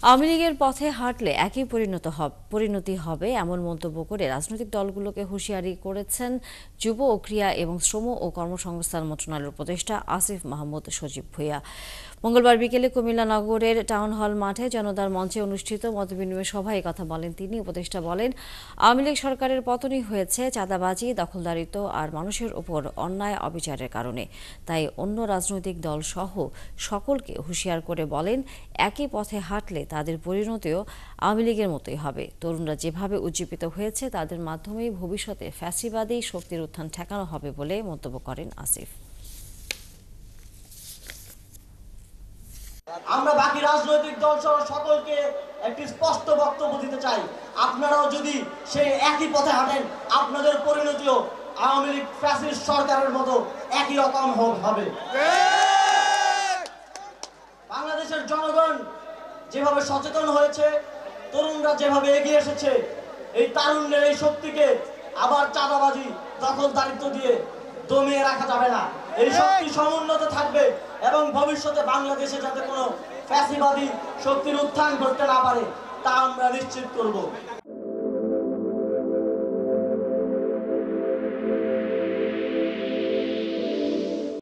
আওয়ামী লীগের পথে হাঁটলে একই পরিণতি হবে এমন মন্তব্য করে রাজনৈতিক দলগুলোকে হুঁশিয়ারি করেছেন যুব ও ক্রীড়া এবং শ্রম ও কর্মসংস্থান মন্ত্রণালয়ের উপদেষ্টা আসিফ মাহমুদ সজীব ভূঁইয়া। মঙ্গলবার বিকেলে কুমিল্লা নগরের টাউন হল মাঠে জনতার মঞ্চে অনুষ্ঠিত মতবিনিময় সভায় কথা বলেন তিনি। উপদেষ্টা বলেন, আওয়ামী লীগ সরকারের পতনই হয়েছে চাঁদাবাজি, দখলদারিত্ব আর মানুষের ওপর অন্যায় অবিচারের কারণে। তাই অন্য রাজনৈতিক দল সহ সকলকে হুঁশিয়ার করে বলেন, একই পথে হাঁটলে তাদের পরিণতিও আওয়ামী লীগের মতোই হবে। তরুণরা যেভাবে উজ্জীবিত হয়েছে তাদের মাধ্যমেই ভবিষ্যতে ফ্যাসিবাদী শক্তির উত্থান ঠেকানো হবে বলে মন্তব্য করেন আসিফ। আমরা বাকি রাজনৈতিক দল সহ সকলকে একটি স্পষ্ট বক্তব্য দিতে চাই, আপনারাও যদি সেই একই পথে হাঁটেন আপনাদের পরিণতিও আওয়ামী লীগ ফ্যাসিস্ট সরকারের মতো একই রকম হবে। বাংলাদেশের জনগণ যেভাবে সচেতন হয়েছে, তরুণরা যেভাবে এগিয়ে এসেছে, এই তারুণ্যের এই শক্তিকে আবার চাঁদাবাজি, দখলদারিত্ব দিয়ে দমিয়ে রাখা যাবে না। এই শক্তি সমুন্নত থাকবে এবং ভবিষ্যতে বাংলাদেশে যাতে কোনো ফ্যাসিবাদী শক্তির উত্থান ঘটতে না পারে তা আমরা নিশ্চিত করব।